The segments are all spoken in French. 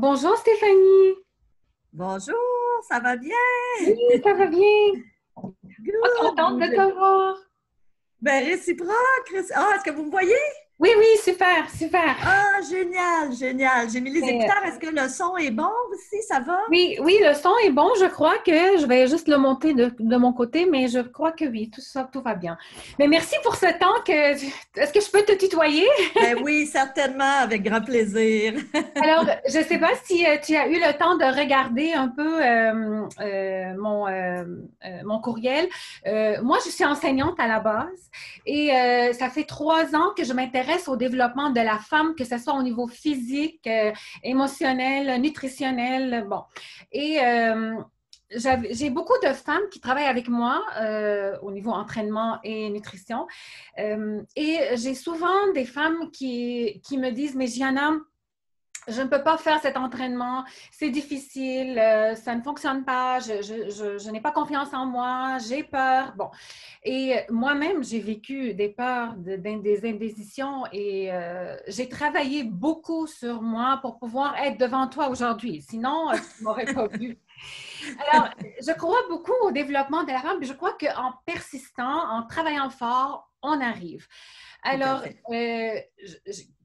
Bonjour Stéphanie. Bonjour, ça va bien? Oui, ça va bien. Pas Good! contente de te voir. Ben, réciproque! Ah, est-ce que vous me voyez? Oui, oui, super, super. Ah, génial, génial. J'ai mis les Mais, écouteurs. Est-ce que le son est bon aussi? Ça va? oui, oui, le son est bon. Je crois que je vais juste le monter de mon côté, mais je crois que oui, tout ça, tout va bien. Mais merci pour ce temps que. Est-ce que je peux te tutoyer? Ben oui, certainement, avec grand plaisir. Alors, je ne sais pas si tu as eu le temps de regarder un peu mon courriel. Moi, je suis enseignante à la base et ça fait 3 ans que je m'intéresse au développement de la femme, que ce soit au niveau physique, émotionnel, nutritionnel. Bon. Et j'ai beaucoup de femmes qui travaillent avec moi au niveau entraînement et nutrition. Et j'ai souvent des femmes qui me disent, mais Gianna, je ne peux pas faire cet entraînement, c'est difficile, ça ne fonctionne pas, je n'ai pas confiance en moi, j'ai peur. Bon, et moi-même, j'ai vécu des peurs, des indécisions et j'ai travaillé beaucoup sur moi pour pouvoir être devant toi aujourd'hui. Sinon, tu ne m'aurais pas vu. Alors, je crois beaucoup au développement de la femme, puis je crois qu'en persistant, en travaillant fort, on arrive. Tout à Alors, fait.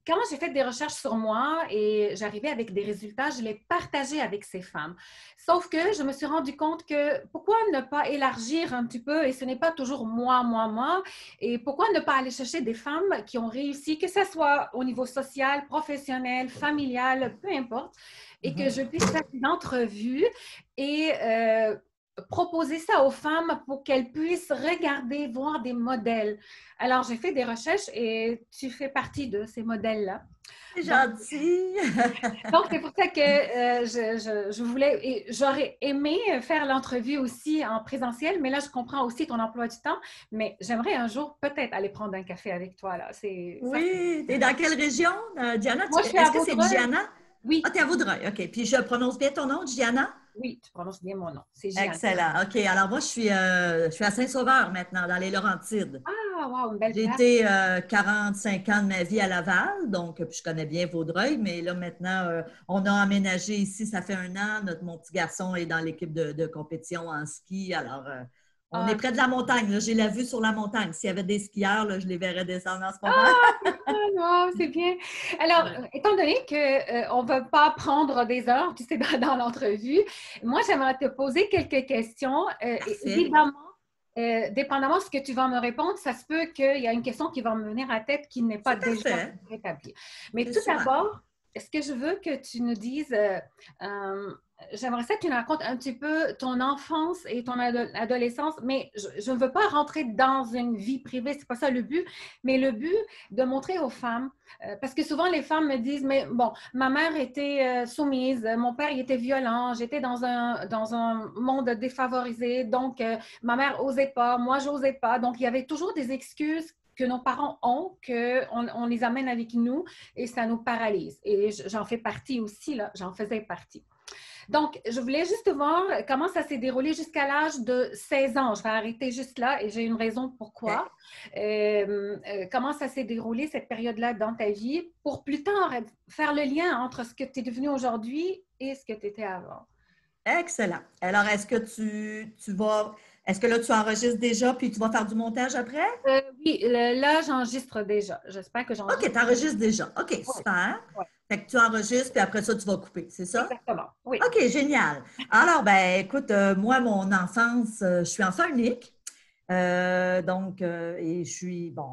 quand j'ai fait des recherches sur moi et j'arrivais avec des résultats, je les partageais avec ces femmes. Sauf que je me suis rendu compte que pourquoi ne pas élargir un petit peu, et ce n'est pas toujours moi, moi, moi, et pourquoi ne pas aller chercher des femmes qui ont réussi, que ce soit au niveau social, professionnel, familial, peu importe, et que Mhm. je puisse faire une entrevue et proposer ça aux femmes pour qu'elles puissent regarder, voir des modèles. Alors, j'ai fait des recherches et tu fais partie de ces modèles-là. C'est Donc, gentil. c'est pour ça que je voulais, et j'aurais aimé faire l'entrevue aussi en présentiel, mais là, je comprends aussi ton emploi du temps, mais j'aimerais un jour peut-être aller prendre un café avec toi, là. Ça, Oui. Et dans quelle région, Diana? moi, je suis à Est-ce que c'est Vaudreuil. Gianna? Ah, Oui, t'es à Vaudreuil. OK. Puis je prononce bien ton nom, Gianna? oui, tu prononces bien mon nom. C'est Gianna. Excellent. OK. Alors, moi, je suis à Saint-Sauveur maintenant, dans les Laurentides. Ah, wow, une belle J'ai place. été 45 ans de ma vie à Laval, donc puis je connais bien Vaudreuil, mais là maintenant, on a emménagé ici, ça fait un an. Mon petit garçon est dans l'équipe de compétition en ski, alors on est Ah, près de la montagne. Là, j'ai la vue sur la montagne. S'il y avait des skieurs, là, je les verrais descendre en ce moment. ah, c'est fun, wow, c'est bien. Alors, étant donné qu'on ne veut pas prendre des heures, tu sais, dans l'entrevue, moi, j'aimerais te poser quelques questions. Parfait. Évidemment, dépendamment de ce que tu vas me répondre, ça se peut qu'il y a une question qui va me venir à la tête qui n'est pas Tout à déjà fait. établie. Mais C'est tout super. d'abord, est-ce que je veux que tu nous dises, euh, j'aimerais ça que tu nous racontes un petit peu ton enfance et ton adolescence, mais je ne veux pas rentrer dans une vie privée, c'est pas ça le but, mais le but de montrer aux femmes, parce que souvent les femmes me disent, mais bon, ma mère était soumise, mon père il était violent, j'étais dans un monde défavorisé, donc ma mère osait pas, moi j'osais pas, donc il y avait toujours des excuses que nos parents ont, qu'on les amène avec nous et ça nous paralyse. Et j'en fais partie aussi, là, j'en faisais partie. Donc, je voulais juste voir comment ça s'est déroulé jusqu'à l'âge de 16 ans. Je vais arrêter juste là et j'ai une raison pourquoi. OK. Comment ça s'est déroulé cette période-là dans ta vie pour plus tard faire le lien entre ce que tu es devenu aujourd'hui et ce que tu étais avant. Excellent. Alors, est-ce que là, tu enregistres déjà puis tu vas faire du montage après? Oui, là, j'enregistre déjà. J'espère que OK, j'enregistre. tu enregistres déjà. OK, Oui, super. oui, Fait que tu enregistres, puis après ça, tu vas couper, c'est ça? exactement. Oui. OK, génial. Alors, ben, écoute, moi, mon enfance, je suis enfant unique. Et je suis, bon,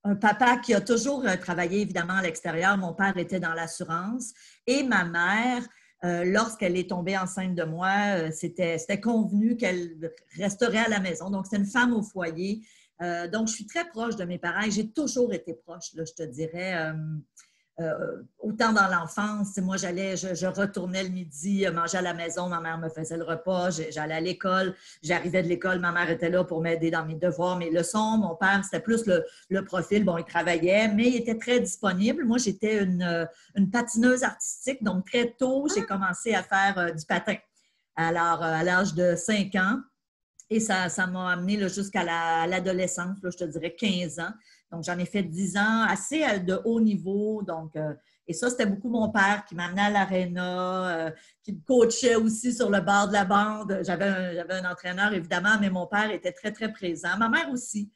un papa qui a toujours travaillé, évidemment, à l'extérieur. Mon père était dans l'assurance. Et ma mère, lorsqu'elle est tombée enceinte de moi, c'était convenu qu'elle resterait à la maison. Donc, c'est une femme au foyer. Donc, je suis très proche de mes parents et j'ai toujours été proche, là, je te dirais. Autant dans l'enfance, moi, je retournais le midi, manger à la maison, ma mère me faisait le repas, j'allais à l'école, j'arrivais de l'école, ma mère était là pour m'aider dans mes devoirs, mes leçons. Mon père, c'était plus le profil, bon, il travaillait, mais il était très disponible. Moi, j'étais une patineuse artistique, donc très tôt, j'ai commencé à faire du patin. Alors, à l'âge de 5 ans, et ça m'a amené jusqu'à l'adolescence, je te dirais 15 ans. Donc, j'en ai fait 10 ans, assez de haut niveau. Donc, et ça, c'était beaucoup mon père qui m'amenait à l'aréna, qui me coachait aussi sur le bord de la bande. J'avais un entraîneur, évidemment, mais mon père était très, très présent. Ma mère aussi.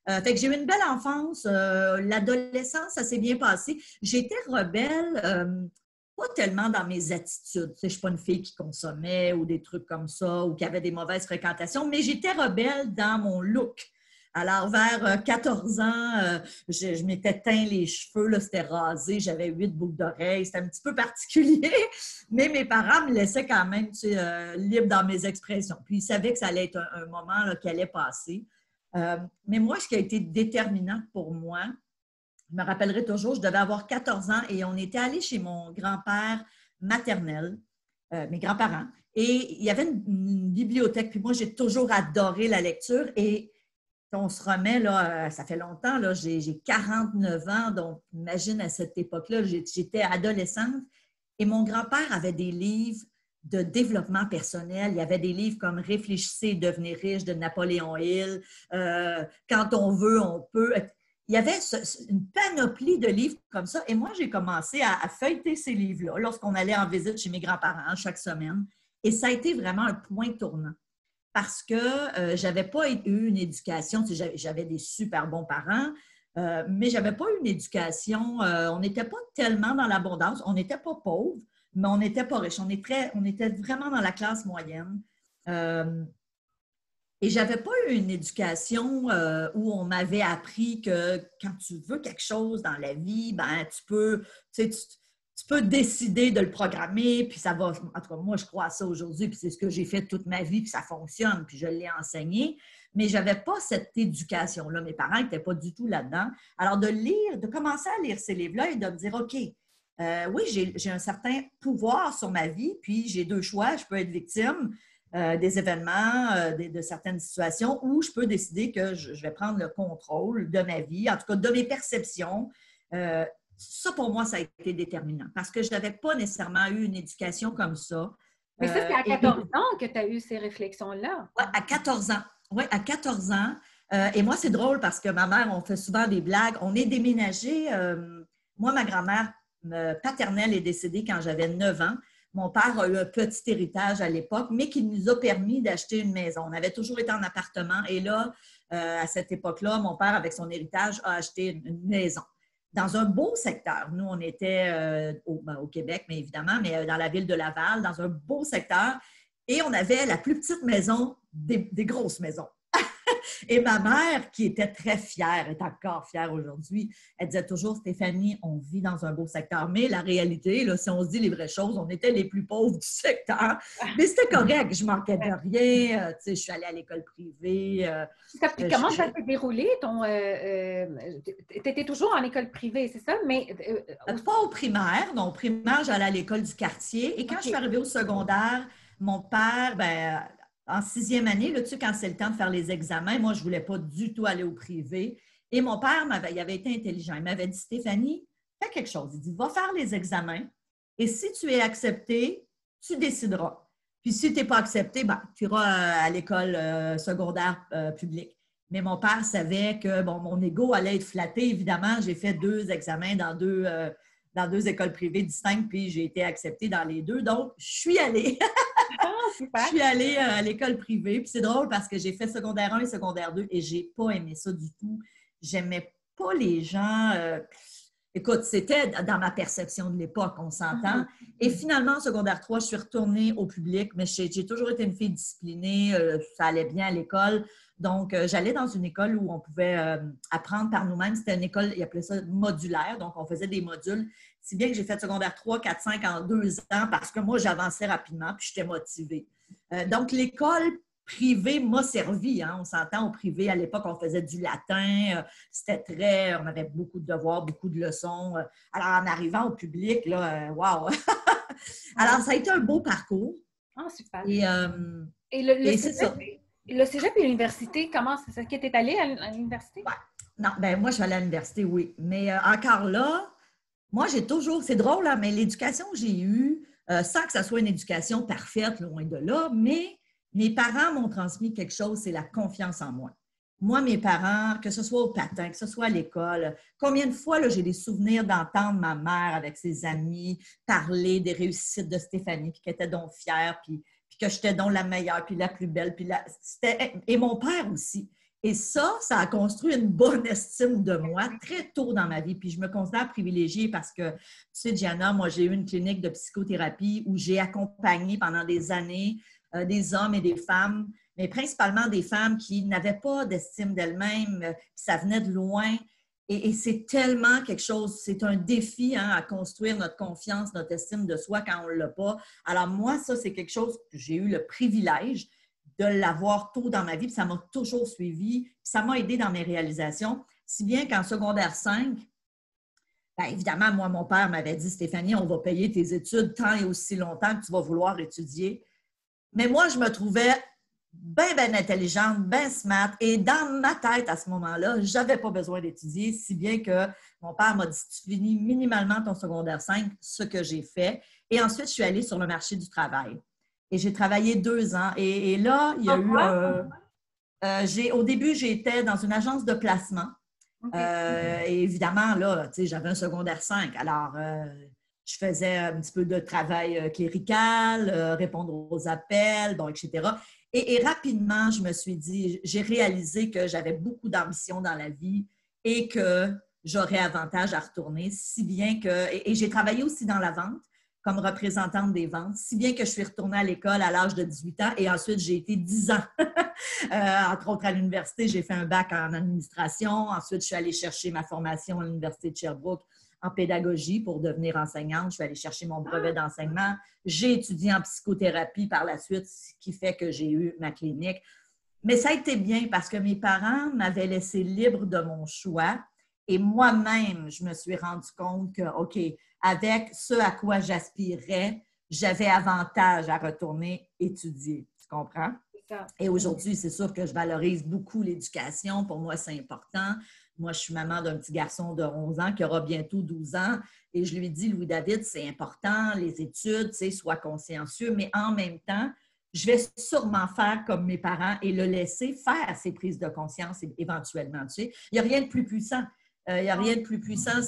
Fait que j'ai eu une belle enfance. L'adolescence, ça s'est bien passé. J'étais rebelle, pas tellement dans mes attitudes. Tu sais, je ne suis pas une fille qui consommait ou des trucs comme ça ou qui avait des mauvaises fréquentations, mais j'étais rebelle dans mon look. Alors, vers 14 ans, je m'étais teint les cheveux, là, c'était rasé, j'avais 8 boucles d'oreilles, c'était un petit peu particulier, mais mes parents me laissaient quand même, tu sais, libre dans mes expressions. Puis, ils savaient que ça allait être un moment là, qui allait passer. Mais moi, ce qui a été déterminant pour moi, je me rappellerai toujours, je devais avoir 14 ans et on était allé chez mon grand-père maternel, mes grands-parents, et il y avait une bibliothèque. Puis moi, j'ai toujours adoré la lecture et on se remet, là, ça fait longtemps, là, j'ai 49 ans, donc imagine à cette époque-là, j'étais adolescente et mon grand-père avait des livres de développement personnel. Il y avait des livres comme Réfléchissez et devenez riche de Napoléon Hill, Quand on veut, on peut. Il y avait une panoplie de livres comme ça. Et moi, j'ai commencé à feuilleter ces livres-là lorsqu'on allait en visite chez mes grands-parents chaque semaine. Et ça a été vraiment un point tournant parce que je n'avais pas eu une éducation. Tu sais, j'avais des super bons parents, mais je n'avais pas eu une éducation. On n'était pas tellement dans l'abondance. On n'était pas pauvres, mais on n'était pas riches. On était vraiment dans la classe moyenne. Et je n'avais pas eu une éducation où on m'avait appris que quand tu veux quelque chose dans la vie, ben, tu peux décider de le programmer, puis ça va. En tout cas, moi, je crois à ça aujourd'hui, puis c'est ce que j'ai fait toute ma vie, puis ça fonctionne, puis je l'ai enseigné. Mais je n'avais pas cette éducation-là. Mes parents n'étaient pas du tout là-dedans. Alors, de commencer à lire ces livres-là et de me dire, OK, oui, j'ai un certain pouvoir sur ma vie, puis j'ai deux choix. Je peux être victime des événements, de certaines situations, où je peux décider que je vais prendre le contrôle de ma vie, en tout cas de mes perceptions. Ça, pour moi, ça a été déterminant parce que je n'avais pas nécessairement eu une éducation comme ça. Mais ça, c'est à 14 ans que tu as eu ces réflexions-là. Oui, à 14 ans. Oui, à 14 ans. Et moi, c'est drôle parce que ma mère, on fait souvent des blagues. On est déménagé. Moi, ma grand-mère paternelle est décédée quand j'avais 9 ans. Mon père a eu un petit héritage à l'époque, mais qui nous a permis d'acheter une maison. On avait toujours été en appartement et là, à cette époque-là, mon père, avec son héritage, a acheté une maison dans un beau secteur. Nous, on était au Québec, mais évidemment, mais dans la ville de Laval, dans un beau secteur. Et on avait la plus petite maison des grosses maisons. Et ma mère, qui était très fière, est encore fière aujourd'hui, elle disait toujours, Stéphanie, on vit dans un beau secteur. Mais la réalité, là, si on se dit les vraies choses, on était les plus pauvres du secteur. Mais c'était correct, je manquais de rien. Tu sais, je suis allée à l'école privée. Comment ça s'est déroulé? Tu étais toujours en école privée, c'est ça? Mais, pas au primaire. Non, au primaire, j'allais à l'école du quartier. Et quand je suis arrivée au secondaire, mon père, en 6e année, là, tu sais, quand c'est le temps de faire les examens, moi, je ne voulais pas du tout aller au privé. Et mon père, il avait été intelligent. Il m'avait dit, Stéphanie, fais quelque chose. Il dit, va faire les examens et si tu es accepté, tu décideras. Puis si tu n'es pas accepté, tu iras à l'école secondaire publique. Mais mon père savait que mon ego allait être flatté. Évidemment, j'ai fait 2 examens dans deux écoles privées distinctes, puis j'ai été acceptée dans les 2. Donc, je suis allée. Je suis allée à l'école privée. Puis c'est drôle parce que j'ai fait secondaire 1 et secondaire 2 et je n'ai pas aimé ça du tout. J'aimais pas les gens. Écoute, c'était dans ma perception de l'époque, on s'entend. Et finalement, en secondaire 3, je suis retournée au public, mais j'ai toujours été une fille disciplinée. Ça allait bien à l'école. Donc, j'allais dans une école où on pouvait apprendre par nous-mêmes. C'était une école, ils appelaient ça modulaire. Donc, on faisait des modules. Si bien que j'ai fait secondaire 3, 4, 5 en 2 ans parce que moi, j'avançais rapidement puis j'étais motivée. Donc, l'école privée m'a servi. Hein. On s'entend au privé. À l'époque, on faisait du latin. On avait beaucoup de devoirs, beaucoup de leçons. Alors, en arrivant au public, là, wow! Alors, ça a été un beau parcours. Ah, super. Et c'est ça. Le cégep et l'université, comment c'est ça? Tu es allée à l'université? Ouais. Non, moi, je suis allée à l'université, oui. Mais encore là, moi, j'ai toujours... C'est drôle, hein, mais l'éducation que j'ai eue, sans que ça soit une éducation parfaite, loin de là, mais mes parents m'ont transmis quelque chose, c'est la confiance en moi. moi, mes parents, que ce soit au patin, que ce soit à l'école, combien de fois là, j'ai des souvenirs d'entendre ma mère avec ses amis parler des réussites de Stéphanie, puis qu'elle était donc fière, puis que j'étais donc la meilleure, puis la plus belle, et mon père aussi. Et ça a construit une bonne estime de moi très tôt dans ma vie. Puis je me considère privilégiée parce que, tu sais, Gianna, moi, j'ai eu une clinique de psychothérapie où j'ai accompagné pendant des années des hommes et des femmes, mais principalement des femmes qui n'avaient pas d'estime d'elles-mêmes, ça venait de loin. Et c'est tellement quelque chose, c'est un défi hein, à construire notre confiance, notre estime de soi quand on ne l'a pas. Alors moi, ça, c'est quelque chose que j'ai eu le privilège de l'avoir tôt dans ma vie, puis ça m'a toujours suivi, puis ça m'a aidé dans mes réalisations, si bien qu'en secondaire 5, bien évidemment, moi, mon père m'avait dit, Stéphanie, on va payer tes études tant et aussi longtemps que tu vas vouloir étudier. Mais moi, je me trouvais bien intelligente, bien smart. Et dans ma tête, à ce moment-là, je n'avais pas besoin d'étudier, si bien que mon père m'a dit, tu finis minimalement ton secondaire 5, ce que j'ai fait. Et ensuite, je suis allée sur le marché du travail. Et j'ai travaillé 2 ans. Et là, il y a eu... au début, j'étais dans une agence de placement. Okay. Et évidemment, là, tu sais, j'avais un secondaire 5. Alors, je faisais un petit peu de travail clérical, répondre aux appels, bon, etc. Et rapidement, je me suis dit, j'ai réalisé que j'avais beaucoup d'ambition dans la vie et que j'aurais avantage à retourner, si bien que... Et j'ai travaillé aussi dans la vente comme représentante des ventes, si bien que je suis retournée à l'école à l'âge de 18 ans et ensuite j'ai été 10 ans. Entre autres, à l'université, j'ai fait un bac en administration. Ensuite, je suis allée chercher ma formation à l'Université de Sherbrooke en pédagogie pour devenir enseignante. Je suis allée chercher mon brevet d'enseignement. J'ai étudié en psychothérapie par la suite, ce qui fait que j'ai eu ma clinique. Mais ça a été bien parce que mes parents m'avaient laissé libre de mon choix et moi-même, je me suis rendu compte que, OK, avec ce à quoi j'aspirais, j'avais avantage à retourner étudier. Tu comprends? Et aujourd'hui, c'est sûr que je valorise beaucoup l'éducation. Pour moi, c'est important. Moi, je suis maman d'un petit garçon de 11 ans qui aura bientôt 12 ans. Et je lui dis, Louis-David, c'est important, les études, tu sais, sois consciencieux, mais en même temps, je vais sûrement faire comme mes parents et le laisser faire ses prises de conscience éventuellement. Tu sais, il n'y a rien de plus puissant. Il n'y a rien de plus puissant.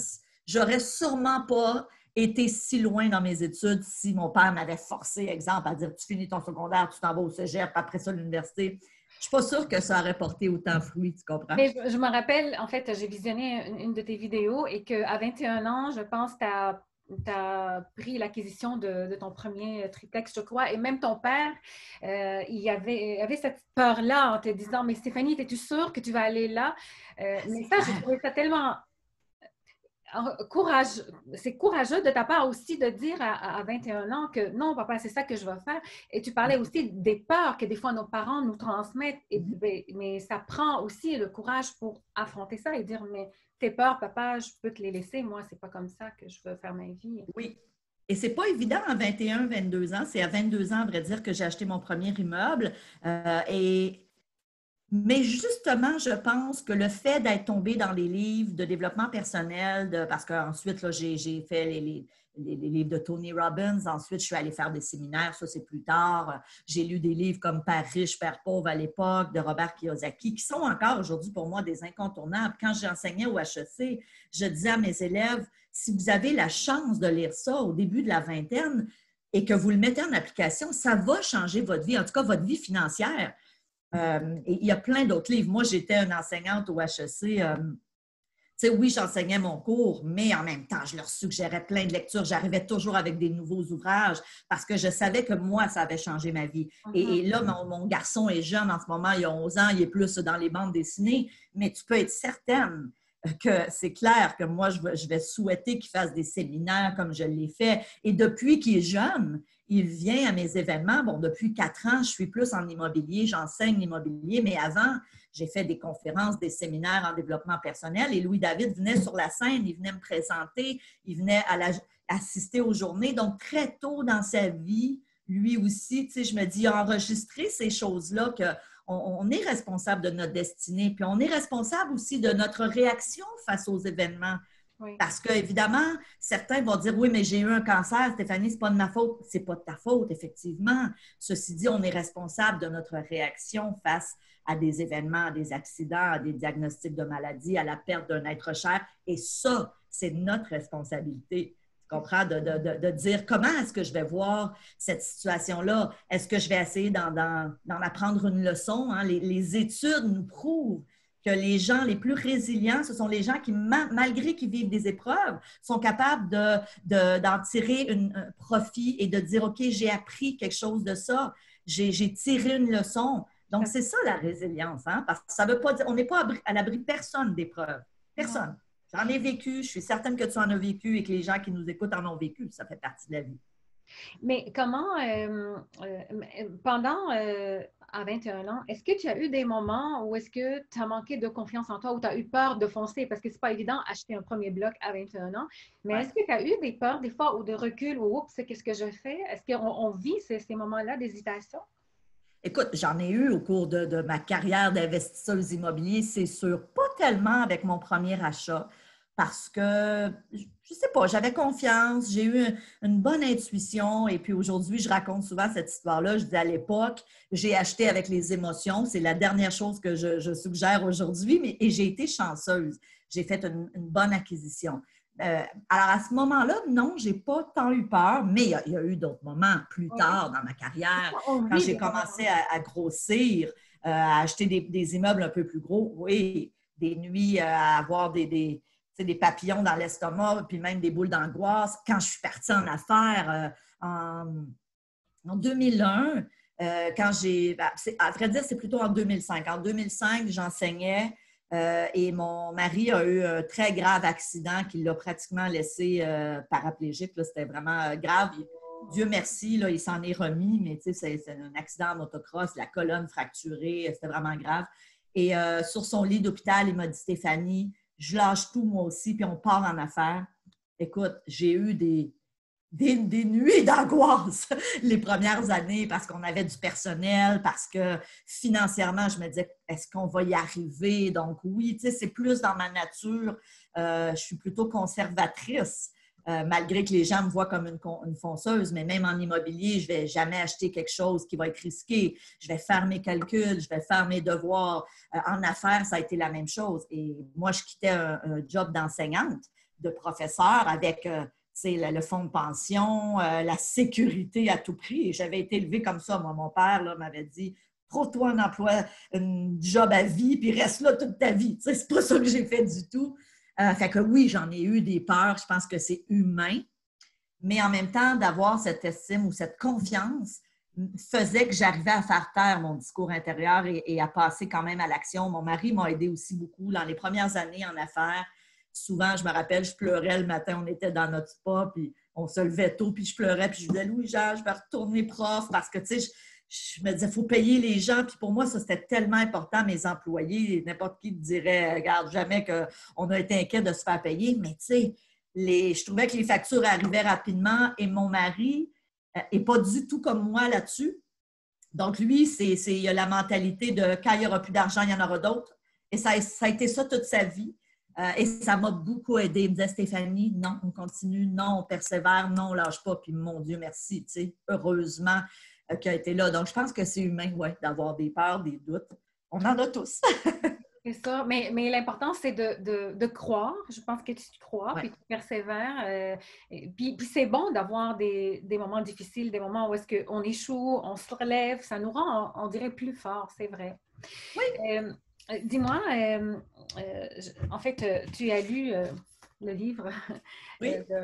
J'aurais sûrement pas été si loin dans mes études si mon père m'avait forcé, exemple, à dire tu finis ton secondaire, tu t'en vas au cégep, après ça l'université. Je ne suis pas sûre que ça aurait porté autant de fruits, tu comprends? Mais je me rappelle, en fait, j'ai visionné une de tes vidéos et qu'à 21 ans, je pense, tu as pris l'acquisition de ton premier triplex, je crois, et même ton père, il y avait cette peur-là en te disant, mais Stéphanie, es-tu sûre que tu vas aller là? Mais ça, j'ai trouvé ça tellement courageux. C'est courageux de ta part aussi de dire à 21 ans que non, papa, c'est ça que je vais faire. Et tu parlais aussi des peurs que des fois nos parents nous transmettent, mais ça prend aussi le courage pour affronter ça et dire, mais tes peurs, papa, je peux te les laisser. Moi, c'est pas comme ça que je veux faire ma vie. Oui. Et c'est pas évident à 21, 22 ans. C'est à 22 ans, à vrai dire, que j'ai acheté mon premier immeuble. Mais justement, je pense que le fait d'être tombée dans les livres de développement personnel, parce qu'ensuite, là, j'ai fait les livres de Tony Robbins. Ensuite, je suis allée faire des séminaires. Ça, c'est plus tard. J'ai lu des livres comme Père riche, Père pauvre à l'époque de Robert Kiyosaki, qui sont encore aujourd'hui pour moi des incontournables. Quand j'enseignais au HEC, je disais à mes élèves, si vous avez la chance de lire ça au début de la vingtaine et que vous le mettez en application, ça va changer votre vie, en tout cas votre vie financière. Et il y a plein d'autres livres. Moi, j'étais une enseignante au HEC. Tu sais, oui, j'enseignais mon cours, mais en même temps, je leur suggérais plein de lectures. J'arrivais toujours avec des nouveaux ouvrages parce que je savais que moi, ça avait changé ma vie. Et là, mon garçon est jeune en ce moment, il a 11 ans, il est plus dans les bandes dessinées, mais tu peux être certaine que c'est clair que moi, je vais souhaiter qu'il fasse des séminaires comme je l'ai fait. Et depuis qu'il est jeune, il vient à mes événements. Bon, depuis 4 ans, je suis plus en immobilier, j'enseigne l'immobilier, mais avant, j'ai fait des conférences, des séminaires en développement personnel et Louis-David venait sur la scène, il venait me présenter, il venait assister aux journées. Donc, très tôt dans sa vie, lui aussi, tu sais, je me dis, enregistrer ces choses-là qu'on est responsable de notre destinée, puis on est responsable aussi de notre réaction face aux événements. Oui. Parce que, évidemment, certains vont dire, oui, mais j'ai eu un cancer, Stéphanie, c'est pas de ma faute. C'est pas de ta faute, effectivement. Ceci dit, on est responsable de notre réaction face à des événements, à des accidents, à des diagnostics de maladies, à la perte d'un être cher. Et ça, c'est notre responsabilité. Tu comprends? De dire comment est-ce que je vais voir cette situation-là? Est-ce que je vais essayer d'en apprendre une leçon? Hein? Les études nous prouvent que les gens les plus résilients, ce sont les gens qui, malgré qu'ils vivent des épreuves, sont capables d'en tirer un profit et de dire, OK, j'ai appris quelque chose de ça, j'ai tiré une leçon. Donc, c'est ça la résilience, hein? Parce que ça veut pas dire, on n'est pas à l'abri de personne d'épreuves. Personne. J'en ai vécu, je suis certaine que tu en as vécu et que les gens qui nous écoutent en ont vécu. Ça fait partie de la vie. Mais comment, pendant, à 21 ans, est-ce que tu as eu des moments où est-ce que tu as manqué de confiance en toi, ou tu as eu peur de foncer? Parce que c'est pas évident acheter un premier bloc à 21 ans. Mais Ouais. est-ce que tu as eu des peurs des fois, ou de recul, ou oups, qu'est-ce que je fais? Est-ce qu'on vit ces moments-là d'hésitation? Écoute, j'en ai eu au cours de ma carrière d'investisseuse immobilier, c'est sûr. Pas tellement avec mon premier achat, parce que, je ne sais pas, j'avais confiance, j'ai eu une bonne intuition. Et puis aujourd'hui, je raconte souvent cette histoire-là. Je dis à l'époque, j'ai acheté avec les émotions. C'est la dernière chose que je suggère aujourd'hui, et j'ai été chanceuse. J'ai fait une bonne acquisition. Alors, à ce moment-là, non, je n'ai pas tant eu peur, mais il y a eu d'autres moments plus Oui. tard dans ma carrière, On quand vit j'ai des moments. commencé à grossir, à acheter des immeubles un peu plus gros, oui, des nuits à avoir des papillons dans l'estomac, puis même des boules d'angoisse. Quand je suis partie en affaires en 2001, quand à vrai dire, c'est plutôt en 2005. En 2005, j'enseignais. Et mon mari a eu un très grave accident qui l'a pratiquement laissé paraplégique. C'était vraiment grave. Dieu merci, là, il s'en est remis, mais c'est un accident en motocross, la colonne fracturée, c'était vraiment grave. Et sur son lit d'hôpital, il m'a dit, Stéphanie, je lâche tout moi aussi, puis on part en affaires. Écoute, j'ai eu des nuits d'angoisse les premières années parce qu'on avait du personnel, parce que financièrement, je me disais, est-ce qu'on va y arriver? Donc oui, c'est plus dans ma nature. Je suis plutôt conservatrice, malgré que les gens me voient comme une fonceuse, mais même en immobilier, je ne vais jamais acheter quelque chose qui va être risqué. Je vais faire mes calculs, je vais faire mes devoirs. En affaires, ça a été la même chose. Et moi, je quittais un job d'enseignante, de professeur avec le fonds de pension, la sécurité à tout prix. Et j'avais été élevée comme ça. Moi, mon père m'avait dit, trouve-toi un emploi, un job à vie, puis reste là toute ta vie. C'est pas ça que j'ai fait du tout. Fait que oui, j'en ai eu des peurs. Je pense que c'est humain. Mais en même temps, d'avoir cette estime ou cette confiance faisait que j'arrivais à faire taire mon discours intérieur et à passer quand même à l'action. Mon mari m'a aidé aussi beaucoup dans les premières années en affaires. Souvent, je me rappelle, je pleurais le matin, on était dans notre spa, puis on se levait tôt, puis je pleurais, puis je disais, Louis-Jean, je vais retourner prof, parce que, tu sais, je me disais, il faut payer les gens, puis pour moi, ça, c'était tellement important, mes employés, n'importe qui te dirait, regarde, jamais qu'on a été inquiet de se faire payer, mais tu sais, je trouvais que les factures arrivaient rapidement, et mon mari n'est pas du tout comme moi là-dessus. Donc, lui, il a la mentalité de quand il n'y aura plus d'argent, il y en aura d'autres. Et ça a été ça toute sa vie. Et ça m'a beaucoup aidé. Il me disait, Stéphanie, non, on continue, non, on persévère, non, on ne lâche pas. Puis, mon Dieu, merci, tu sais, heureusement qu'il a été là. Donc, je pense que c'est humain, ouais, d'avoir des peurs, des doutes. On en a tous. C'est ça, mais l'important, c'est de croire. Je pense que tu crois, Ouais. puis tu persévères. Puis c'est bon d'avoir des moments difficiles, des moments où est-ce qu'on échoue, on se relève, ça nous rend, on dirait, plus fort, c'est vrai. Oui. Dis-moi, en fait, tu as lu le livre Oui. de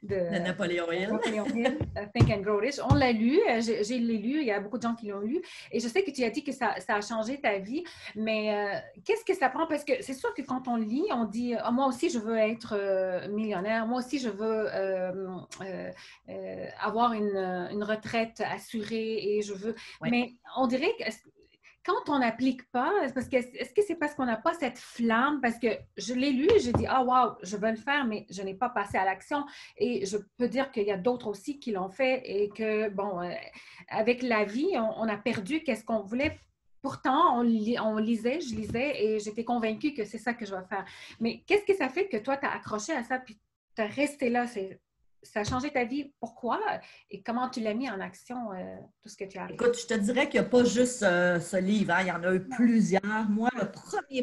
De Napoléon Hill. Napoléon Hill, Think and Grow Rich. On l'a lu, j'ai lu, il y a beaucoup de gens qui l'ont lu. Et je sais que tu as dit que ça a changé ta vie, mais qu'est-ce que ça prend? Parce que c'est sûr que quand on lit, on dit « moi aussi, je veux être millionnaire. Moi aussi, je veux avoir une retraite assurée et je veux… Oui. » Mais on dirait que… Quand on n'applique pas, est-ce que c'est parce qu'on n'a pas cette flamme? Parce que je l'ai lu et j'ai dit, ah, wow, je veux le faire, mais je n'ai pas passé à l'action. Et je peux dire qu'il y a d'autres aussi qui l'ont fait et que, bon, avec la vie, on a perdu qu'est-ce qu'on voulait pourtant, on lisait, je lisais et j'étais convaincue que c'est ça que je vais faire. Mais qu'est-ce que ça fait que toi, tu as accroché à ça puis tu as resté là? Ça a changé ta vie. Pourquoi? Et comment tu l'as mis en action, tout ce que tu as appris? Écoute, je te dirais qu'il n'y a pas juste ce livre, hein. Il y en a eu plusieurs. Moi, le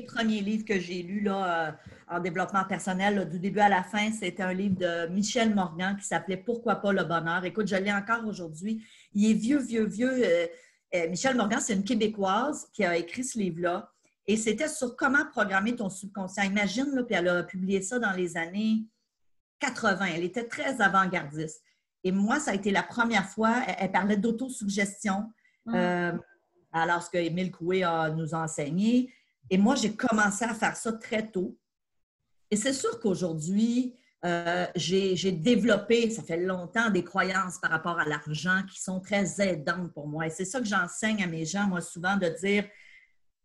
premier livre que j'ai lu là, en développement personnel, là, du début à la fin, c'était un livre de Michel Morgan qui s'appelait Pourquoi pas le bonheur. Écoute, je l'ai encore aujourd'hui. Il est vieux, vieux, vieux. Michel Morgan, c'est une Québécoise qui a écrit ce livre-là. Et c'était sur comment programmer ton subconscient. Imagine, là, puis elle a publié ça dans les années 80. Elle était très avant-gardiste. Et moi, ça a été la première fois, elle parlait d'autosuggestion, alors ce que Émile Coué nous a enseigné. Et moi, j'ai commencé à faire ça très tôt. Et c'est sûr qu'aujourd'hui, j'ai développé, ça fait longtemps, des croyances par rapport à l'argent qui sont très aidantes pour moi. Et c'est ça que j'enseigne à mes gens, moi, souvent, de dire,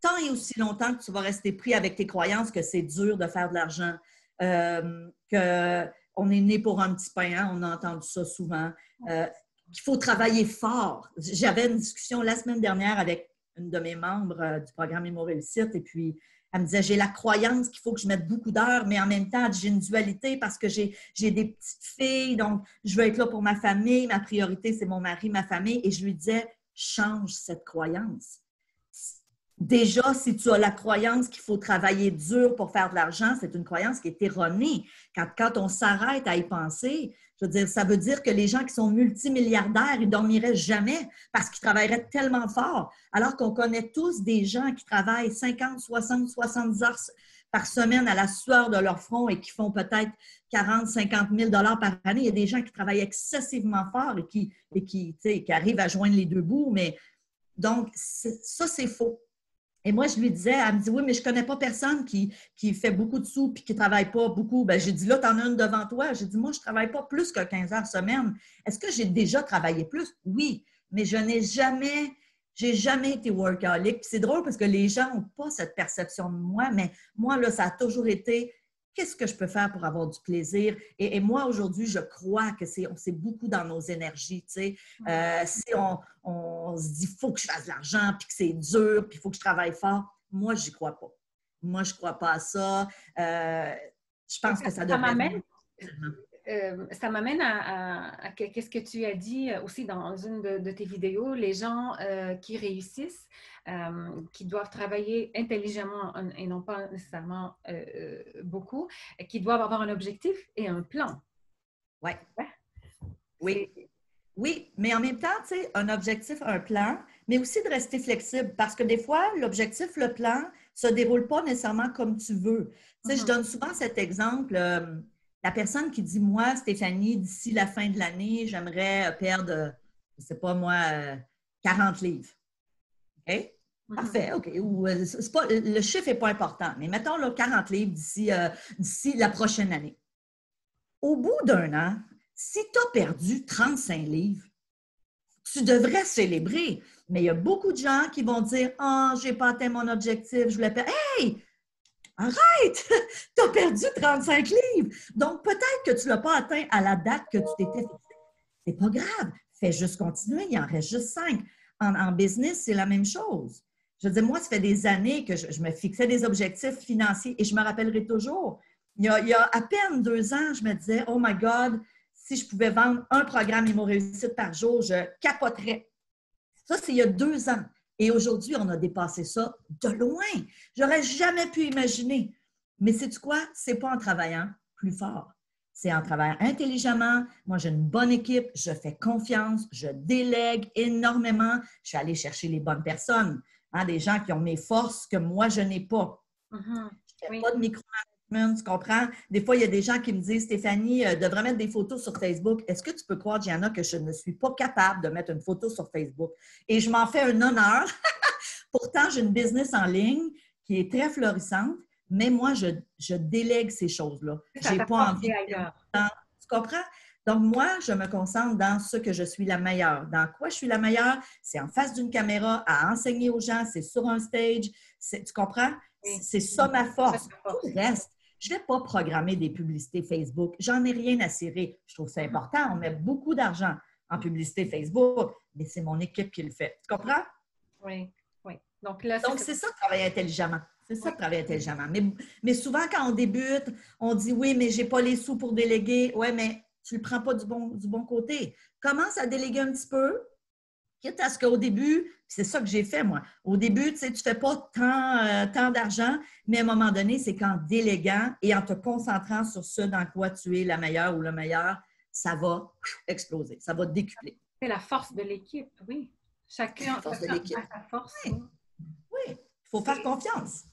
tant et aussi longtemps que tu vas rester pris avec tes croyances que c'est dur de faire de l'argent, qu'on est né pour un petit pain, hein, on a entendu ça souvent, qu'il faut travailler fort. J'avais une discussion la semaine dernière avec une de mes membres du programme Imo Réussite et puis elle me disait, j'ai la croyance qu'il faut que je mette beaucoup d'heures, mais en même temps, j'ai une dualité parce que j'ai des petites filles, donc je veux être là pour ma famille, ma priorité, c'est mon mari, ma famille. Et je lui disais, change cette croyance. Déjà, si tu as la croyance qu'il faut travailler dur pour faire de l'argent, c'est une croyance qui est erronée. Quand on s'arrête à y penser, je veux dire, ça veut dire que les gens qui sont multimilliardaires, ils ne dormiraient jamais parce qu'ils travailleraient tellement fort. Alors qu'on connaît tous des gens qui travaillent 50, 60, 70 heures par semaine à la sueur de leur front et qui font peut-être 40, 50 000 $ par année. Il y a des gens qui travaillent excessivement fort et qui arrivent à joindre les deux bouts. Mais donc, ça, c'est faux. Et moi, je lui disais, elle me dit, oui, mais je ne connais pas personne qui fait beaucoup de sous et qui ne travaille pas beaucoup. Bien, j'ai dit, là, tu en as une devant toi. J'ai dit, moi, je ne travaille pas plus que 15 heures semaine. Est-ce que j'ai déjà travaillé plus? Oui, mais je n'ai jamais été workaholic. Puis c'est drôle parce que les gens n'ont pas cette perception de moi, mais moi, là, ça a toujours été, qu'est-ce que je peux faire pour avoir du plaisir? Et moi, aujourd'hui, je crois que c'est beaucoup dans nos énergies. Tu sais. Si on se dit, il faut que je fasse de l'argent, puis que c'est dur, puis il faut que je travaille fort, moi, je n'y crois pas. Moi, je ne crois pas à ça. Je pense que ça devrait... Ça m'amène à qu'est-ce que tu as dit aussi dans une de tes vidéos, les gens qui réussissent, qui doivent travailler intelligemment et non pas nécessairement beaucoup, qui doivent avoir un objectif et un plan. Ouais. Oui. Oui, mais en même temps, tu sais, un objectif, un plan, mais aussi de rester flexible parce que des fois, l'objectif, le plan, ne se déroule pas nécessairement comme tu veux. Tu sais, je donne souvent cet exemple. La personne qui dit, moi, Stéphanie, d'ici la fin de l'année, j'aimerais perdre, je ne sais pas moi, 40 livres. OK? Parfait, OK. Ou, c'est pas, le chiffre n'est pas important, mais mettons là, 40 livres d'ici la prochaine année. Au bout d'un an, si tu as perdu 35 livres, tu devrais célébrer. Mais il y a beaucoup de gens qui vont dire « Ah, je n'ai pas atteint mon objectif, je voulais perdre. » Hey! Arrête! Tu as perdu 35 livres. Donc, peut-être que tu ne l'as pas atteint à la date que tu t'étais fixée. Ce n'est pas grave. Fais juste continuer. Il en reste juste 5. En business, c'est la même chose. Je veux dire, moi, ça fait des années que je me fixais des objectifs financiers et je me rappellerai toujours. Il y a à peine 2 ans, je me disais « Oh my God! » Si je pouvais vendre un programme Imo Réussite par jour, je capoterais. Ça, c'est il y a 2 ans. Et aujourd'hui, on a dépassé ça de loin. J'aurais jamais pu imaginer. Mais sais-tu quoi? C'est pas en travaillant plus fort. C'est en travaillant intelligemment. Moi, j'ai une bonne équipe. Je fais confiance. Je délègue énormément. Je suis allée chercher les bonnes personnes. Hein, des gens qui ont mes forces que moi, je n'ai pas. Je ne fais pas de micro-management, tu comprends? Des fois, il y a des gens qui me disent, Stéphanie, devrais mettre des photos sur Facebook. Est-ce que tu peux croire, Gianna, que je ne suis pas capable de mettre une photo sur Facebook? Et je m'en fais un honneur. Pourtant, j'ai une business en ligne qui est très florissante, mais moi, je délègue ces choses-là. Je n'ai pas envie de... Tu comprends? Donc, moi, je me concentre dans ce que je suis la meilleure. Dans quoi je suis la meilleure? C'est en face d'une caméra, à enseigner aux gens, c'est sur un stage. Tu comprends? C'est ça ma force. Tout le reste, je ne vais pas programmer des publicités Facebook. J'en ai rien à cirer. Je trouve ça important. On met beaucoup d'argent en publicité Facebook, mais c'est mon équipe qui le fait. Tu comprends? Oui, oui. Donc là, Donc, c'est ça, travailler intelligemment. C'est ça, travailler intelligemment. Mais souvent, c'est ça, travailler intelligemment. Mais souvent, quand on débute, on dit, oui, mais je n'ai pas les sous pour déléguer. Oui, mais tu ne le prends pas du bon côté. Commence à déléguer un petit peu, quitte à ce qu'au début, c'est ça que j'ai fait, moi. Au début, tu sais, tu ne fais pas tant d'argent, mais à un moment donné, c'est qu'en déléguant et en te concentrant sur ce dans quoi tu es la meilleure ou le meilleur, ça va exploser, ça va décupler. C'est la force de l'équipe, oui. Chacun La force de l'équipe. a sa force. Oui, oui. Il faut faire confiance.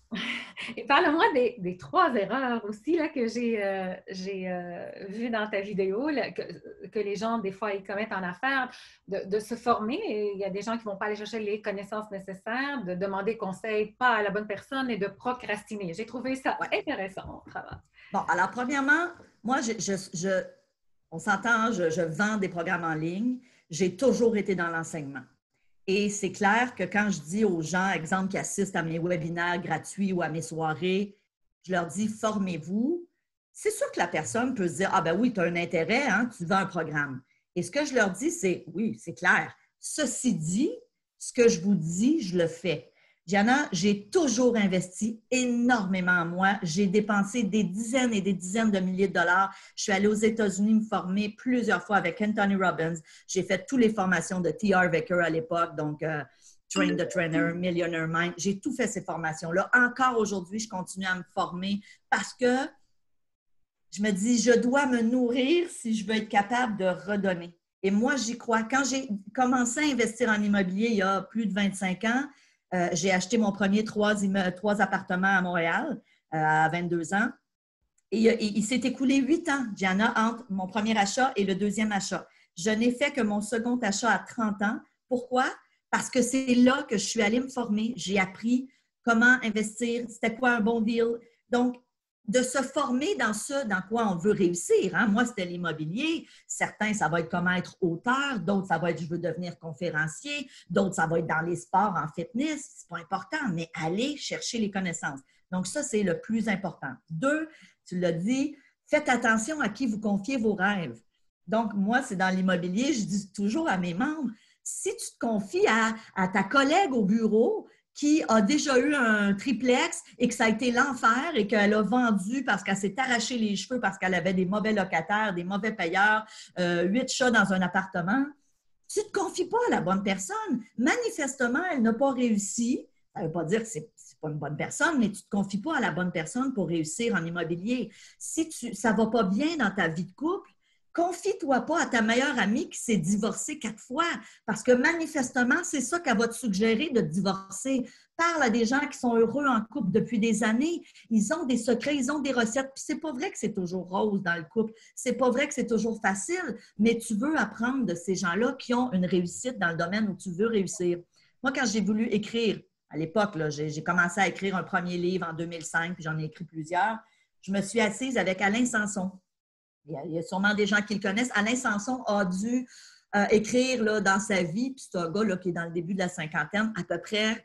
Et parle-moi des 3 erreurs aussi là, que j'ai vues dans ta vidéo, là, que les gens, des fois, ils commettent en affaires, de se former. Et il y a des gens qui ne vont pas aller chercher les connaissances nécessaires, de demander conseil pas à la bonne personne et de procrastiner. J'ai trouvé ça intéressant au travail. Bon, alors, premièrement, moi, on s'entend, hein, je vends des programmes en ligne. J'ai toujours été dans l'enseignement. Et c'est clair que quand je dis aux gens, exemple, qui assistent à mes webinaires gratuits ou à mes soirées, je leur dis, formez-vous. C'est sûr que la personne peut se dire, ah ben oui, tu as un intérêt, hein, tu vends un programme. Et ce que je leur dis, c'est, oui, c'est clair. Ceci dit, ce que je vous dis, je le fais. Diana, j'ai toujours investi énormément en moi. J'ai dépensé des dizaines et des dizaines de milliers de dollars. Je suis allée aux États-Unis me former plusieurs fois avec Anthony Robbins. J'ai fait toutes les formations de T. Harv Eker à l'époque, donc Train the Trainer, Millionaire Mind. J'ai tout fait ces formations-là. Encore aujourd'hui, je continue à me former parce que je me dis, je dois me nourrir si je veux être capable de redonner. Et moi, j'y crois. Quand j'ai commencé à investir en immobilier il y a plus de 25 ans, j'ai acheté mon premier 3 appartements à Montréal à 22 ans. Et il s'est écoulé 8 ans, Diana, entre mon premier achat et le deuxième achat. Je n'ai fait que mon second achat à 30 ans. Pourquoi? Parce que c'est là que je suis allée me former. J'ai appris comment investir, c'était quoi un bon deal. Donc, de se former dans ce dans quoi on veut réussir. Hein? Moi, c'était l'immobilier. Certains, ça va être comment être auteur. D'autres, ça va être je veux devenir conférencier. D'autres, ça va être dans les sports, en fitness. C'est pas important, mais aller chercher les connaissances. Donc, ça, c'est le plus important. 2, tu l'as dit, faites attention à qui vous confiez vos rêves. Donc, moi, c'est dans l'immobilier, je dis toujours à mes membres, si tu te confies à ta collègue au bureau qui a déjà eu un triplex et que ça a été l'enfer et qu'elle a vendu parce qu'elle s'est arraché les cheveux parce qu'elle avait des mauvais locataires, des mauvais payeurs, 8 chats dans un appartement, tu ne te confies pas à la bonne personne. Manifestement, elle n'a pas réussi. Ça ne veut pas dire que ce n'est pas une bonne personne, mais tu ne te confies pas à la bonne personne pour réussir en immobilier. Si ça ne va pas bien dans ta vie de couple, confie-toi pas à ta meilleure amie qui s'est divorcée 4 fois, parce que manifestement, c'est ça qu'elle va te suggérer de te divorcer. Parle à des gens qui sont heureux en couple depuis des années. Ils ont des secrets, ils ont des recettes. Puis c'est pas vrai que c'est toujours rose dans le couple. C'est pas vrai que c'est toujours facile, mais tu veux apprendre de ces gens-là qui ont une réussite dans le domaine où tu veux réussir. Moi, quand j'ai voulu écrire, à l'époque, j'ai commencé à écrire un premier livre en 2005, puis j'en ai écrit plusieurs. Je me suis assise avec Alain Sanson. Il y a sûrement des gens qui le connaissent. Alain Sanson a dû écrire là, dans sa vie, puis c'est un gars là, qui est dans le début de la cinquantaine, à peu près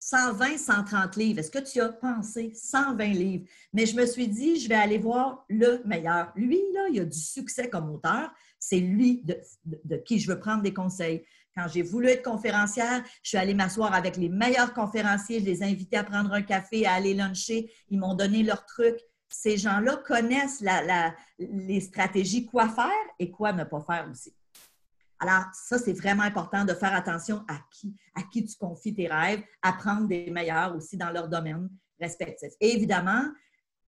120, 130 livres. Est-ce que tu as pensé 120 livres? Mais je me suis dit, je vais aller voir le meilleur. Lui, là, il a du succès comme auteur. C'est lui de qui je veux prendre des conseils. Quand j'ai voulu être conférencière, je suis allée m'asseoir avec les meilleurs conférenciers. Je les ai invités à prendre un café, à aller luncher. Ils m'ont donné leurs trucs. Ces gens-là connaissent les stratégies, quoi faire et quoi ne pas faire aussi. Alors, ça, c'est vraiment important de faire attention à qui tu confies tes rêves, apprendre des meilleurs aussi dans leur domaine respectif. Et évidemment,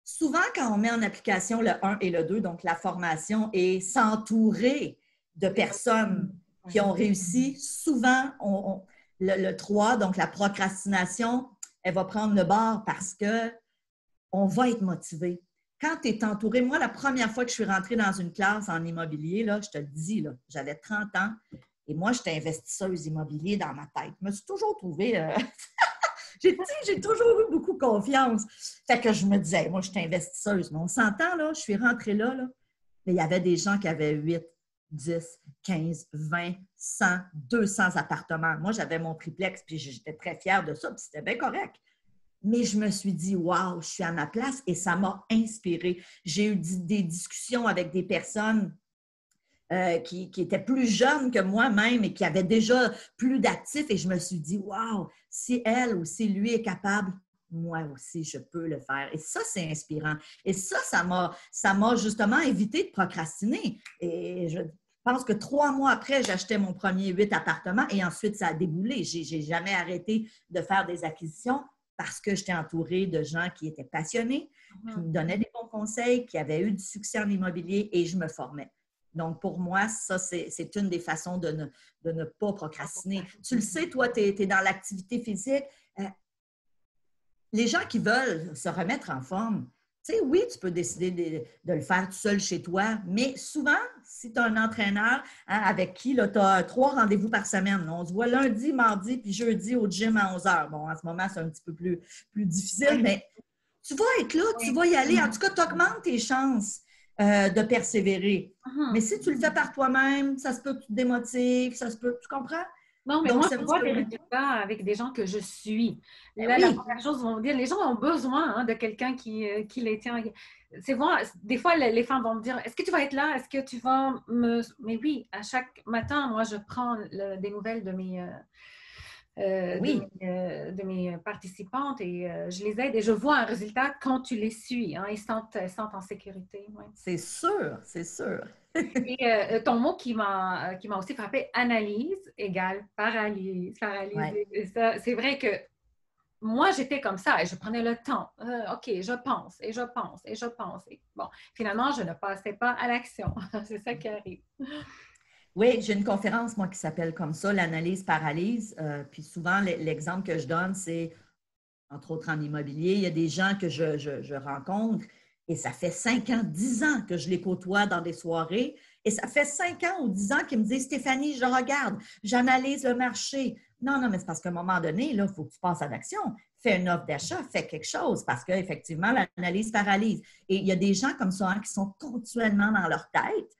souvent, quand on met en application le 1 et le 2, donc la formation et s'entourer de personnes qui ont réussi, souvent, le 3, donc la procrastination, elle va prendre le bord parce que on va être motivé. Quand tu es entouré, moi, la première fois que je suis rentrée dans une classe en immobilier, là, je te le dis, là, j'avais 30 ans et moi, j'étais investisseuse immobilier dans ma tête. Je me suis toujours trouvée... j'ai toujours eu beaucoup confiance. Fait que je me disais, moi, je suis investisseuse. Mais on s'entend, là, je suis rentrée là, mais il y avait des gens qui avaient 8, 10, 15, 20, 100, 200 appartements. Moi, j'avais mon triplex, puis j'étais très fière de ça, puis c'était bien correct. Mais je me suis dit, waouh, je suis à ma place et ça m'a inspirée. J'ai eu des discussions avec des personnes qui était plus jeune que moi-même et qui avait déjà plus d'actifs. Et je me suis dit, wow, si elle ou si lui est capable, moi aussi, je peux le faire. Et ça, c'est inspirant. Et ça m'a justement évité de procrastiner. Et je pense que 3 mois après, j'achetais mon premier 8 appartements et ensuite, ça a déboulé. J'ai jamais arrêté de faire des acquisitions parce que j'étais entourée de gens qui étaient passionnés, qui me donnaient des bons conseils, qui avaient eu du succès en immobilier et je me formais. Donc, pour moi, ça, c'est une des façons de ne pas procrastiner. Tu le sais, toi, tu es dans l'activité physique. Les gens qui veulent se remettre en forme, tu sais, oui, tu peux décider de le faire tout seul chez toi, mais souvent, si tu as un entraîneur avec qui tu as 3 rendez-vous par semaine, on se voit lundi, mardi, puis jeudi au gym à 11 h. Bon, en ce moment, c'est un petit peu plus difficile, mais tu vas être là, tu vas y aller. En tout cas, tu augmentes tes chances de persévérer. Mais si tu le fais par toi-même, ça se peut que tu te démotives, ça se peut, tu comprends? Non, mais Donc, moi, c'est un je petit vois peu des plus. résultats avec des gens que je suis. Ben Là, la oui, première chose, vont me dire, les gens ont besoin de quelqu'un qui les tient. C'est vrai, des fois, les femmes vont me dire, est-ce que tu vas être là? Est-ce que tu vas me... Mais oui, à chaque matin, moi, je prends des nouvelles oui, de mes participantes et je les aide et je vois un résultat quand tu les suis. Hein, elles sentent en sécurité. Ouais. c'est sûr, c'est sûr. Et ton mot qui m'a aussi frappé, analyse égale paralyse. Paralyse. Ouais. Et ça, c'est vrai que moi, j'étais comme ça et je prenais le temps. OK, je pense et je pense et je pense. Et bon, finalement, je ne passais pas à l'action. C'est ça qui arrive. Oui, j'ai une conférence, moi, qui s'appelle comme ça, l'analyse-paralyse. Puis souvent, l'exemple que je donne, c'est, entre autres en immobilier, il y a des gens que je rencontre et ça fait 5 ans, 10 ans que je les côtoie dans des soirées. Et ça fait 5 ans ou 10 ans qu'ils me disent, Stéphanie, je regarde, j'analyse le marché. Non, non, mais c'est parce qu'à un moment donné, il faut que tu passes à l'action. Fais une offre d'achat, fais quelque chose parce qu'effectivement, l'analyse paralyse. Et il y a des gens comme ça qui sont continuellement dans leur tête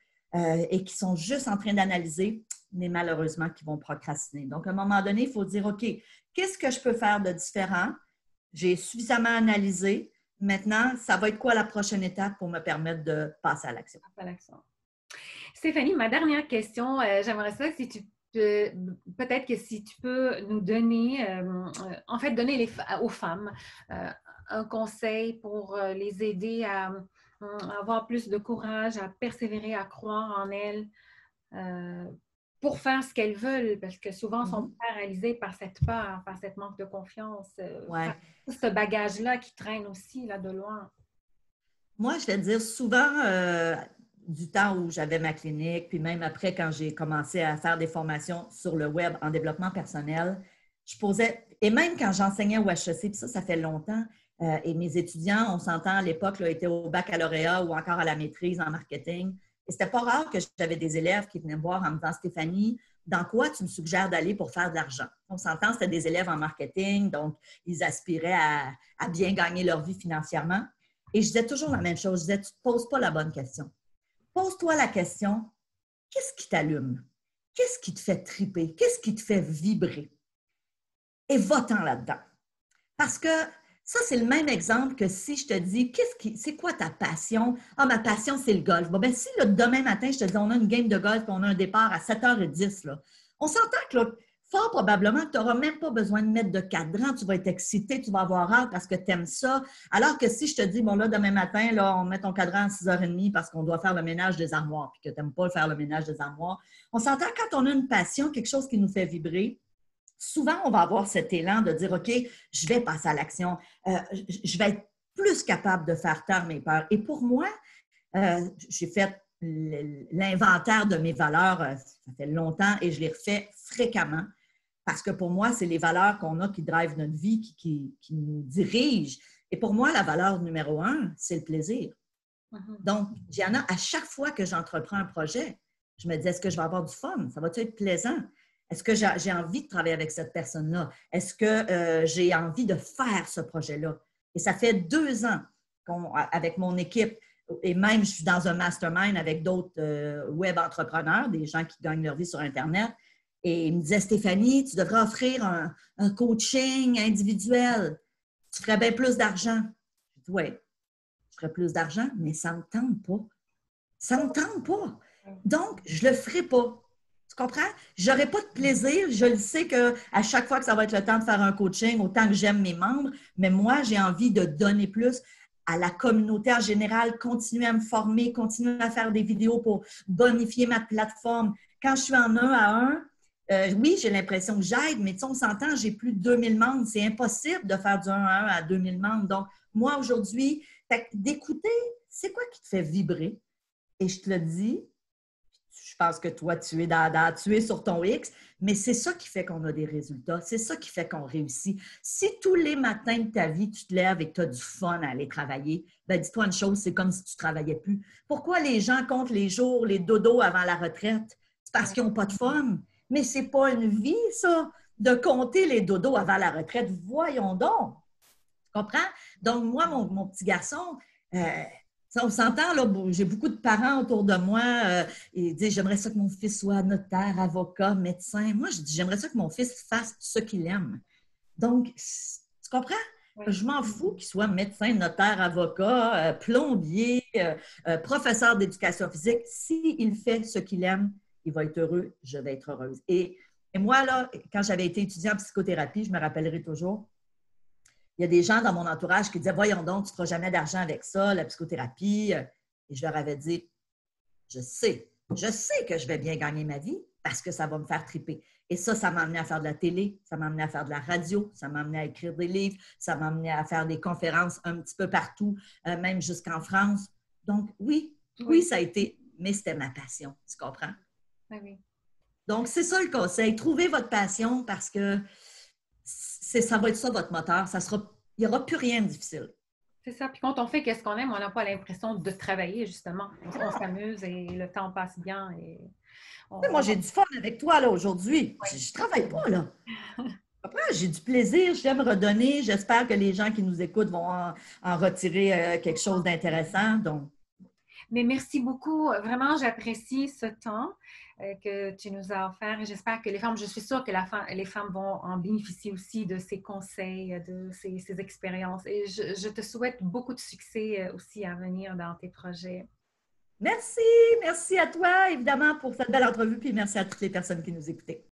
et qui sont juste en train d'analyser, mais malheureusement, qui vont procrastiner. Donc, à un moment donné, il faut dire, OK, qu'est-ce que je peux faire de différent? J'ai suffisamment analysé. Maintenant, ça va être quoi la prochaine étape pour me permettre de passer à l'action? Stéphanie, ma dernière question, j'aimerais ça si tu peux, peut-être que si tu peux nous donner, en fait, donner aux femmes un conseil pour les aider à avoir plus de courage, à persévérer, à croire en elles, euh, pour faire ce qu'elles veulent, parce que souvent, elles sont paralysées par cette peur, par cette manque de confiance, par Ouais. tout ce bagage-là qui traîne aussi là de loin. Moi, je vais te dire souvent, du temps où j'avais ma clinique, puis même après, quand j'ai commencé à faire des formations sur le web en développement personnel, je posais, et même quand j'enseignais au HEC, puis ça fait longtemps, et mes étudiants, on s'entend à l'époque, là, étaient au baccalauréat ou encore à la maîtrise en marketing. Et c'était pas rare que j'avais des élèves qui venaient me voir en me disant, Stéphanie, dans quoi tu me suggères d'aller pour faire de l'argent? On s'entend, c'était des élèves en marketing, donc ils aspiraient à bien gagner leur vie financièrement. Et je disais toujours la même chose. Je disais, tu ne te poses pas la bonne question. Pose-toi la question, qu'est-ce qui t'allume? Qu'est-ce qui te fait triper? Qu'est-ce qui te fait vibrer? Et va-t'en là-dedans. Parce que ça, c'est le même exemple que si je te dis, c'est quoi ta passion? Ah, ma passion, c'est le golf. Bon, ben si là, demain matin, je te dis, on a une game de golf et on a un départ à 7h10, là, on s'entend que là, fort probablement que tu n'auras même pas besoin de mettre de cadran. Tu vas être excité, tu vas avoir hâte parce que tu aimes ça. Alors que si je te dis, bon là, demain matin, là, on met ton cadran à 6h30 parce qu'on doit faire le ménage des armoires puis que tu n'aimes pas faire le ménage des armoires, on s'entend quand on a une passion, quelque chose qui nous fait vibrer, souvent, on va avoir cet élan de dire, OK, je vais passer à l'action, je vais être plus capable de faire taire mes peurs. Et pour moi, j'ai fait l'inventaire de mes valeurs, ça fait longtemps et je les refais fréquemment parce que pour moi, c'est les valeurs qu'on a qui drivent notre vie, qui nous dirigent. Et pour moi, la valeur numéro 1, c'est le plaisir. Donc, Gianna, à chaque fois que j'entreprends un projet, je me dis, est-ce que je vais avoir du fun? Ça va-tu être plaisant? Est-ce que j'ai envie de travailler avec cette personne-là? Est-ce que j'ai envie de faire ce projet-là? Et ça fait 2 ans avec mon équipe, et même je suis dans un mastermind avec d'autres web entrepreneurs, des gens qui gagnent leur vie sur Internet. Et ils me disaient, Stéphanie, tu devrais offrir un coaching individuel. Tu ferais bien plus d'argent. Je dis, oui, je ferais plus d'argent, mais ça ne me tente pas. Ça ne me tente pas. Donc, je ne le ferai pas. Tu comprends? Je n'aurai pas de plaisir. Je le sais qu'à chaque fois que ça va être le temps de faire un coaching, autant que j'aime mes membres, mais moi, j'ai envie de donner plus à la communauté en général, continuer à me former, continuer à faire des vidéos pour bonifier ma plateforme. Quand je suis en 1 à 1, oui, j'ai l'impression que j'aide, mais tu sais, on s'entend, j'ai plus de 2000 membres. C'est impossible de faire du 1 à 1 à 2000 membres. Donc, moi, aujourd'hui, d'écouter, c'est quoi qui te fait vibrer? Et je te le dis, je pense que toi, tu es sur ton X, mais c'est ça qui fait qu'on a des résultats. C'est ça qui fait qu'on réussit. Si tous les matins de ta vie, tu te lèves et que tu as du fun à aller travailler, ben dis-toi une chose, c'est comme si tu ne travaillais plus. Pourquoi les gens comptent les jours, les dodos avant la retraite? C'est parce qu'ils n'ont pas de fun. Mais ce n'est pas une vie, ça, de compter les dodos avant la retraite. Voyons donc. Tu comprends? Donc, moi, mon petit garçon, on s'entend, là, j'ai beaucoup de parents autour de moi et disent j'aimerais ça que mon fils soit notaire, avocat, médecin. Moi, je dis j'aimerais ça que mon fils fasse ce qu'il aime. Donc, tu comprends? Oui. Je m'en fous qu'il soit médecin, notaire, avocat, plombier, professeur d'éducation physique. S'il fait ce qu'il aime, il va être heureux, je vais être heureuse. Et moi, là, quand j'avais été étudiante en psychothérapie, je me rappellerai toujours, il y a des gens dans mon entourage qui disaient « Voyons donc, tu ne feras jamais d'argent avec ça, la psychothérapie. » Et je leur avais dit « Je sais que je vais bien gagner ma vie parce que ça va me faire triper. » Et ça m'a amené à faire de la télé, ça m'a amené à faire de la radio, ça m'a amené à écrire des livres, ça m'a amené à faire des conférences un petit peu partout, même jusqu'en France. Donc, oui, ça a été, mais c'était ma passion, tu comprends? Oui. Donc, c'est ça le conseil. Trouvez votre passion parce que ça va être ça votre moteur. Il n'y aura plus rien de difficile. C'est ça. Puis quand on fait qu'est-ce qu'on aime, on n'a pas l'impression de travailler, justement. On s'amuse et le temps passe bien. Et moi, j'ai du fun avec toi là aujourd'hui. Ouais. Je ne travaille pas, là. Après, j'ai du plaisir, j'aime redonner. J'espère que les gens qui nous écoutent vont en retirer quelque chose d'intéressant. Donc. Mais merci beaucoup. Vraiment, j'apprécie ce temps que tu nous as offert et j'espère que les femmes, je suis sûre que les femmes vont en bénéficier aussi de ces conseils, de ces expériences. Et je te souhaite beaucoup de succès aussi à venir dans tes projets. Merci à toi, évidemment, pour cette belle entrevue, puis merci à toutes les personnes qui nous écoutaient.